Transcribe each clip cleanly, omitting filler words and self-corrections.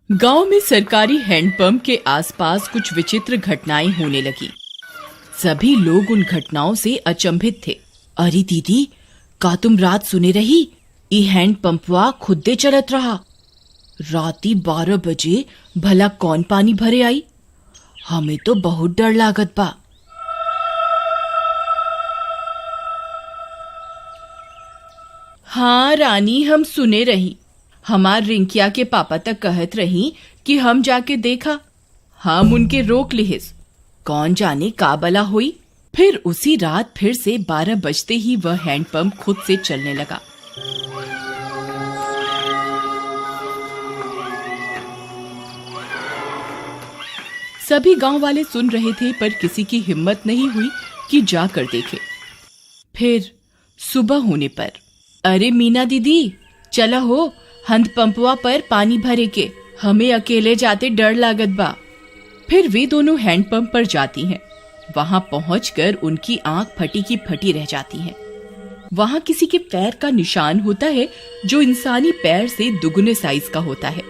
गांव में सरकारी हैंडपंप के आसपास कुछ विचित्र घटनाएं होने लगी। सभी लोग उन घटनाओं से अचंभित थे। अरे दीदी, का तुम रात सुने रही? ई हैंडपंपवा खुदे चलत रहा। राती 12 बजे भला कौन पानी भरे आई? हमें तो बहुत डर लागत बा। हाँ रानी, हम सुने रही। हमार रिंकिया के पापा तक कहत रही कि हम जाके देखा। हम उनके रोक लिहिस। कौन जाने का बला हुई। फिर उसी रात फिर से 12 बजते ही वह हैंडपंप खुद से चलने लगा। सभी गांव वाले सुन रहे थे, पर किसी की हिम्मत नहीं हुई कि जाकर देखे। फिर सुबह होने पर, अरे मीना दीदी, चला हो, हैंडपंपवा पर पानी भरे के। हमें अकेले जाते डर लागत बा। फिर वे दोनों हैंडपंप पर जाती हैं। वहां पहुंचकर उनकी आंख फटी की फटी रह जाती है। वहां किसी के पैर का निशान होता है जो इंसानी पैर से दुगने साइज का होता है।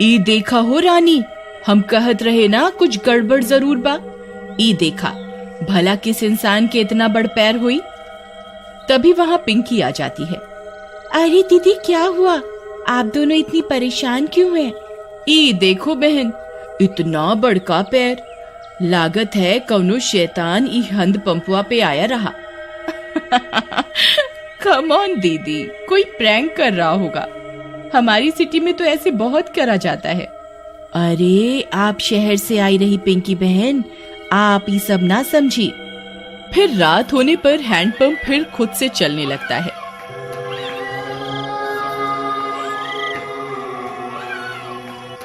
ई देखा हो रानी, हम कहत रहे ना कुछ गड़बड़ जरूर बा। ई देखा, भला किस इंसान के इतना बड़ पैर हुई। तभी वहां पिंकी आ जाती है। अरे दीदी, क्या हुआ? आप दोनों इतनी परेशान क्यों हैं? ई देखो बहन, इतना बड़का पैर। लागत है कौनो शैतान ई हैंडपंपवा पे आया रहा। कम ऑन दीदी, कोई प्रैंक कर रहा होगा। हमारी सिटी में तो ऐसे बहुत करा जाता है। अरे आप शहर से आई रही पिंकी बहन, आप ये सब ना समझी। फिर रात होने पर हैंडपंप फिर खुद से चलने लगता है।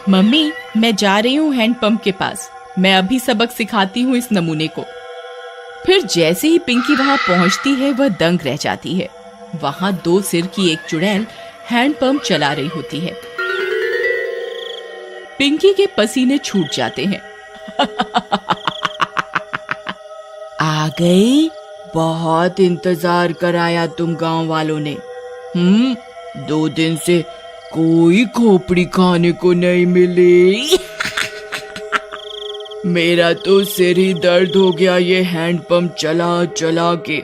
मम्मी, मैं जा रही हूँ हैंडपंप के पास। मैं अभी सबक सिखाती हूँ इस नमूने को। फिर जैसे ही पिंकी वहां पहुंचती है, वह दंग रह जाती है। वहां 2 सिर की एक चुड़ैल हैंडपंप चला रही होती है। पिंकी के पसीने छूट जाते हैं। आ गई? बहुत इंतजार कराया तुम गांव वालों ने। 2 दिन से कोई खोपड़ी खाने को नहीं मिली। मेरा तो सिर ही दर्द हो गया ये हैंडपंप चला चला के।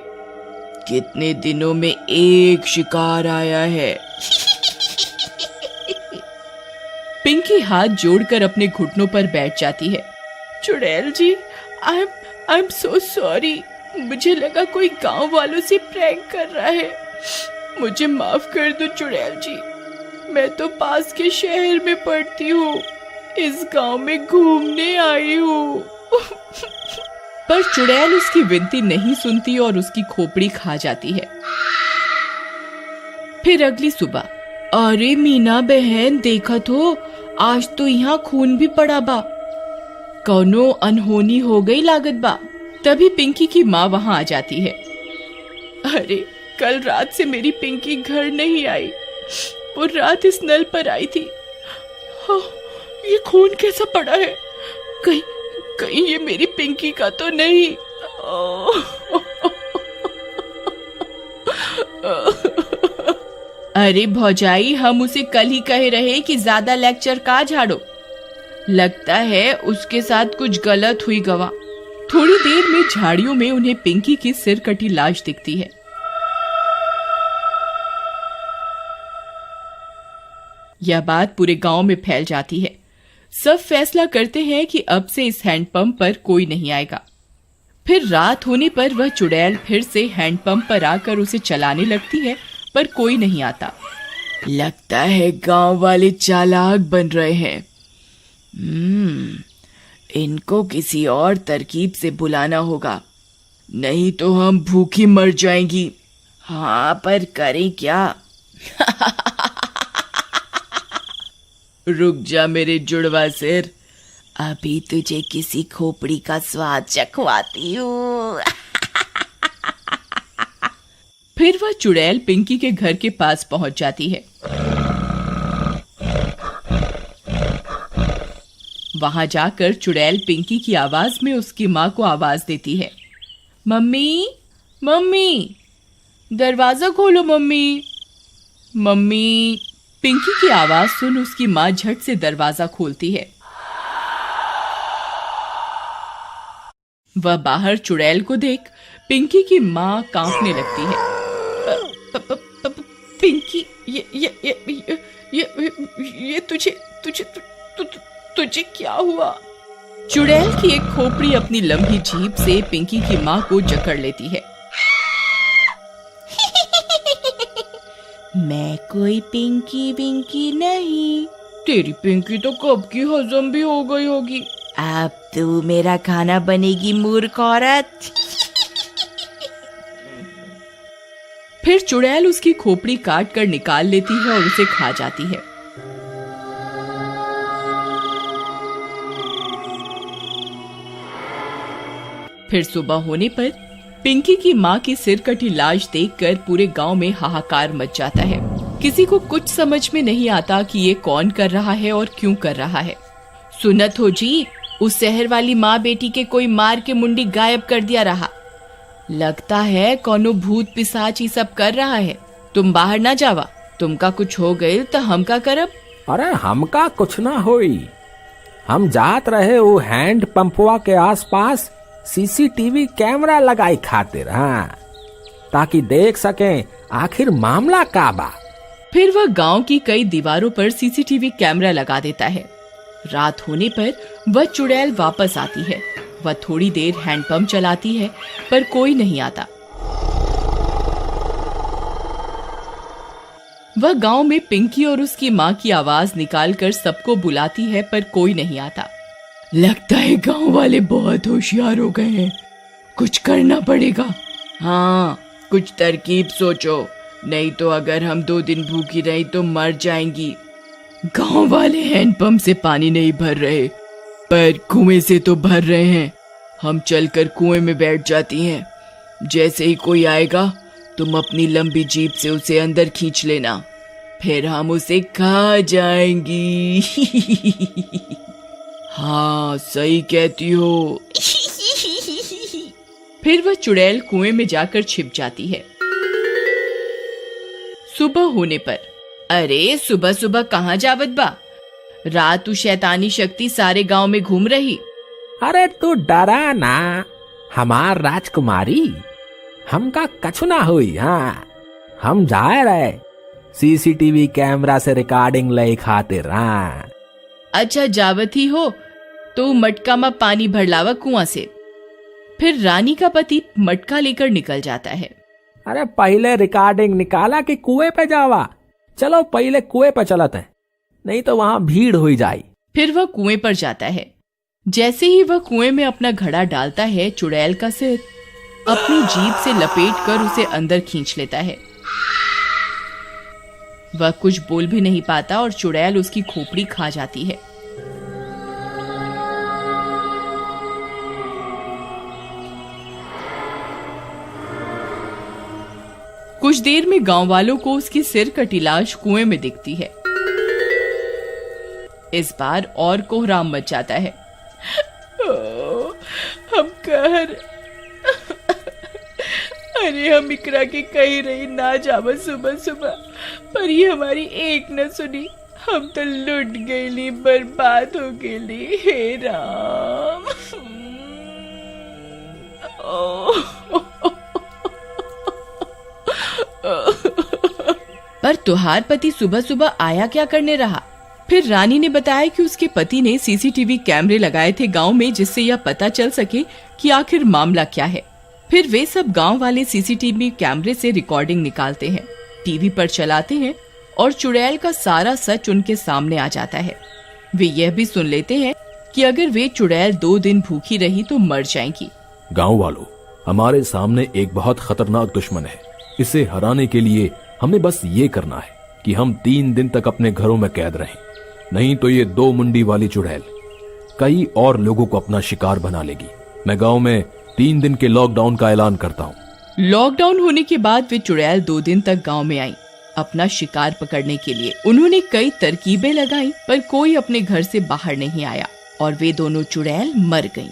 कितने दिनों में एक शिकार आया है। पिंकी हाथ जोड़कर अपने घुटनों पर बैठ जाती है। चुड़ैल जी, आई एम सो सॉरी। मुझे लगा कोई गांव वालों से प्रैंक कर रहा है। मुझे माफ कर दो चुड़ैल जी। मैं तो पास के शहर में पढ़ती हूँ। इस गांव में घूमने आई हूँ। पर चुड़ैल उसकी विनती नहीं सुनती और उसकी खोपड़ी खा जाती है। फिर अगली सुबह, अरे मीना बहन, देखत हो, आज तो यहाँ खून भी पड़ा बा। कौनो अनहोनी हो गई लागत बा। तभी पिंकी की माँ वहां आ जाती है। अरे, कल रात से मेरी पिंकी घर नहीं आई। वो रात इस नल पर आई थी। हाँ, ये खून कैसा पड़ा है? कहीं ये मेरी पिंकी का तो नहीं? अरे भौजाई, हम उसे कल ही कहे रहे कि ज्यादा लेक्चर का झाड़ो। लगता है उसके साथ कुछ गलत हुई गवा। थोड़ी देर में झाड़ियों में उन्हें पिंकी की सिर कटी लाश दिखती है। यह बात पूरे गांव में फैल जाती है। सब फैसला करते हैं कि अब से इस हैंडपंप पर कोई नहीं आएगा। फिर रात होने पर वह चुड़ैल फिर से हैंडपंप पर आकर उसे चलाने लगती है, पर कोई नहीं आता। लगता है गांव वाले चालाक बन रहे हैं। इनको किसी और तरकीब से बुलाना होगा, नहीं तो हम भूखी मर जाएंगी। हाँ, पर करें क्या? रुक जा मेरे जुड़वा सिर, अभी तुझे किसी खोपड़ी का स्वाद चखवाती हूँ। फिर वह चुड़ैल पिंकी के घर के पास पहुंच जाती है। वहां जाकर चुड़ैल पिंकी की आवाज में उसकी माँ को आवाज देती है। मम्मी, मम्मी, दरवाजा खोलो मम्मी। मम्मी। पिंकी की आवाज सुन उसकी माँ झट से दरवाजा खोलती है। वह बाहर चुड़ैल को देख पिंकी की माँ कांपने लगती है। पिंकी, ये तुझे क्या हुआ? चुड़ैल की एक खोपड़ी अपनी लंबी जीभ से पिंकी की माँ को जकड़ लेती है। मैं कोई पिंकी विंकी नहीं। तेरी पिंकी तो कब की हजम भी हो गई होगी। अब तू मेरा खाना बनेगी मूर्ख औरत। फिर चुड़ैल उसकी खोपड़ी काट कर निकाल लेती है और उसे खा जाती है। फिर सुबह होने पर पिंकी की माँ की सिर कटी लाश देखकर पूरे गांव में हाहाकार मच जाता है। किसी को कुछ समझ में नहीं आता कि ये कौन कर रहा है और क्यों कर रहा है। सुनत हो जी, उस शहर वाली माँ बेटी के कोई मार के मुंडी गायब कर दिया रहा। लगता है कोनो भूत पिशाच ही सब कर रहा है। तुम बाहर ना जावा, तुमका कुछ हो गए तो हम का करब? अरे हमका कुछ ना होई। हम जात रहे वो हैंड पंपवा के आसपास सीसीटीवी कैमरा लगाई खातिर, हाँ, ताकि देख सकें आखिर मामला का बा। फिर वह गांव की कई दीवारों पर सीसीटीवी कैमरा लगा देता है। रात होने पर वह चुड़ैल वापस आती है। वह थोड़ी देर हैंडपंप चलाती है पर कोई नहीं आता। वह गांव में पिंकी और उसकी माँ की आवाज निकालकर सबको बुलाती है पर कोई नहीं आता। लगता है गांव वाले बहुत होशियार हो गए हैं, कुछ करना पड़ेगा। हाँ, कुछ तरकीब सोचो, नहीं तो अगर हम 2 दिन भूखी रही तो मर जाएंगी। गांव वाले हैंडपंप से पानी नहीं भर रहे पर कुएं से तो भर रहे हैं। हम चलकर कुएं में बैठ जाती हैं। जैसे ही कोई आएगा तुम अपनी लंबी जीभ से उसे अंदर खींच लेना, फिर हम उसे खा जाएंगी। हाँ, सही कहती हो। फिर वह चुड़ैल कुएं में जाकर छिप जाती है। सुबह होने पर, अरे सुबह सुबह कहाँ जावत बा? रात शैतानी शक्ति सारे गांव में घूम रही। अरे तू डरा ना, हमार राजकुमारी, हमका कछु ना हुई। हाँ, हम जाए रहे सीसीटीवी कैमरा से रिकॉर्डिंग ले खातिर। हाँ, अच्छा जावत ही हो तो मटका में पानी भर लावा कुआं से। फिर रानी का पति मटका लेकर निकल जाता है। अरे पहले रिकॉर्डिंग निकाला कि कुएं पे जावा? चलो पहले कुएं पे चलते हैं, नहीं तो वहां भीड़ हो जाए। फिर वह कुएं पर जाता है। जैसे ही वह कुएं में अपना घड़ा डालता है, चुड़ैल का सिर अपनी जीभ से लपेटकर उसे अंदर खींच लेता है। वह कुछ बोल भी नहीं पाता और चुड़ैल उसकी खोपड़ी खा जाती है। कुछ देर में गांव वालों को उसकी सिर कटी लाश कुएं में दिखती है। इस बार और कोहराम मच जाता है। हम कहर, अरे हम इकरा के कही रही ना जावा सुबह सुबह, पर ये हमारी एक न सुनी। हम तो लुट गईली, बर्बाद हो गईली। हे राम। पर तुहार पति सुबह सुबह आया क्या करने रहा? फिर रानी ने बताया कि उसके पति ने सीसीटीवी कैमरे लगाए थे गांव में, जिससे यह पता चल सके कि आखिर मामला क्या है। फिर वे सब गांव वाले सीसीटीवी कैमरे से रिकॉर्डिंग निकालते हैं, टीवी पर चलाते हैं और चुड़ैल का सारा सच उनके सामने आ जाता है। वे यह भी सुन लेते हैं कि अगर वे चुड़ैल 2 दिन भूखी रही तो मर जाएंगी। गांव वालों, हमारे सामने एक बहुत खतरनाक दुश्मन है। इसे हराने के लिए हमें बस ये करना है कि हम 3 दिन तक अपने घरों में कैद रहें, नहीं तो ये 2 मुंडी वाली चुड़ैल कई और लोगों को अपना शिकार बना लेगी। मैं गांव में 3 दिन के लॉकडाउन का ऐलान करता हूँ। लॉकडाउन होने के बाद वे चुड़ैल 2 दिन तक गांव में आई अपना शिकार पकड़ने के लिए। उन्होंने कई तरकीबें लगाई पर कोई अपने घर से बाहर नहीं आया और वे दोनों चुड़ैल मर गईं।